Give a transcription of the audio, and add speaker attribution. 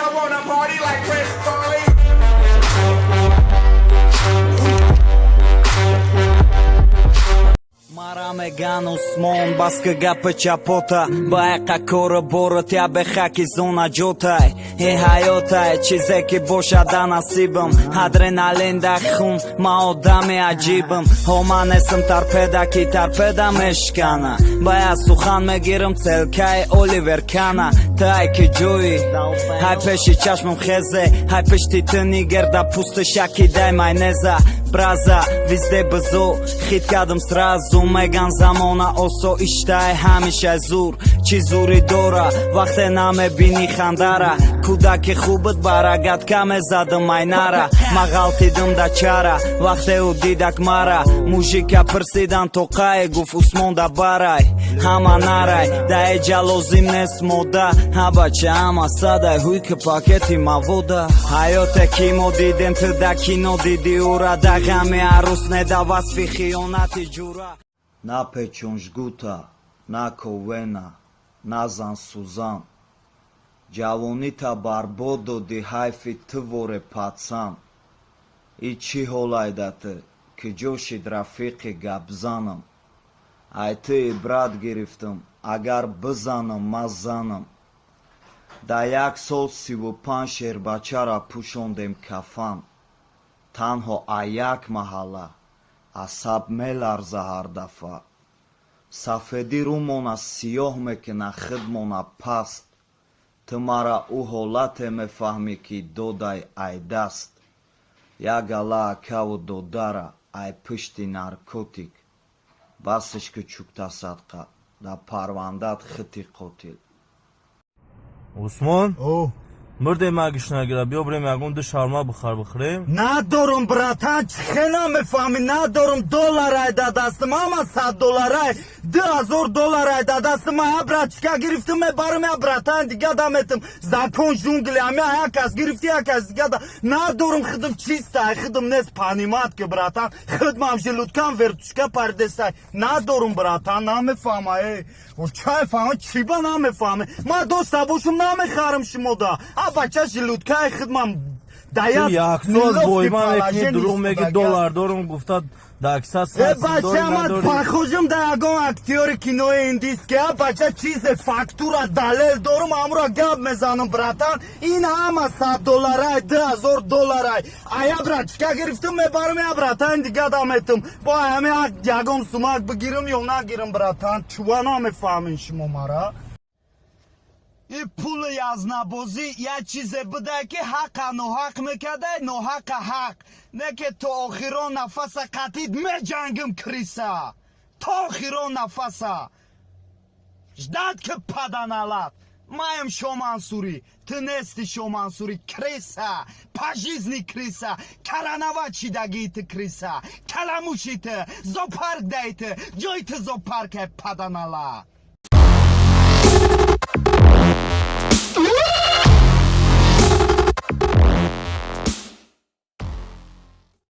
Speaker 1: I wanna party like Chris Farley.
Speaker 2: Marame ganus mon baska gapa chapota baeqa kora bora tya be khaki zona jotai e hayotai chize ki boshada nasibam adrenalin da khun ma odam ajibam homanesam tarpeda ki tarpeda meshkana baya sukhan megirim tselkai Oliver Kana tai ki joy hay peshi chashmam kheze hay peshti tni gerda pusta shaki dai майонеза браза везде базо хит кадам сразу меган замона осо иштай ҳамеша зур чӣ зури дора вақте намебини хандара кудаки хубат барагат каме задам майнара ма ғалтидам да чара вақте ӯ дидак мара мужика пирсидан тоқае гуфт усмон да барай ҳама нарай да эҷа лозим нест мода ҳабача ҳама садай ҳуйка пакети мавода ҳаёте ки мо дидем ту да кино диди ура да ғами арус не да васфи хиёнати ҷура на печон жгута на ковена назан сузан ҷавонита барбод доди ҳайфи ту воре пацан и чӣ ҳолайдате ки ҷошид рафиқи гапзанам ай ту ибрат гирифтам агар бизанам ма занам да як сол 35 шербачара пӯшондем кафан танҳо а як маҳалла асаб меларза ҳар дафъа сафедӣ рӯмона сиёҳ мекина хидмона паст ту мара ӯ ҳолате мефаҳмӣ ки додай ай даст як гала акаву додара ай пишти наркотик басиш ки чукта садқа да парвандат хити қотил
Speaker 3: усмон мурдем агишна гира биё бурем ягон ду шаурма бихорем
Speaker 2: надорум братан чихена мефаҳмӣ надорум долларай да дастам ама $100 $2000 да дастам ая братчика гирифтам мебарам я братан дига даметам закон жунгли ами ая кас гирифти я кас дига да надорум хидм чистай хидм нест паниматки братан хидмам желудкам вертушка пардестай надорум братан намефаҳма чай фаҳма чиба намефаҳме ма доста бошум намехарам шумода бача желудкаи хидмам
Speaker 3: як соат бо ман мекунӣ дурӯғ меги доллар дорум гуфта дакса
Speaker 2: бача ман пахожам да ягон актёри кинои индиски бача чизе фактура далел дорум амро гап мезанам братан ин ҳама $100 $2000 ая братчика гирифтам мебарам я братан дига даметам бо ҳаме ягон сумак бигирам ё нагирам братан чува намефаҳмин шумо мара и пули язнабозӣ як чизе будай ки ҳақа ноҳақ мекардай ноҳақа ҳақ не ки то охирон нафаса қатид меҷангим криса то охирон нафаса ждад ки паданалат маем шомансурӣ ту нести шомансурӣ криса пажизни криса каранава чидагиты криса каламушите зопарк дайты ҷойты зопарке паданалат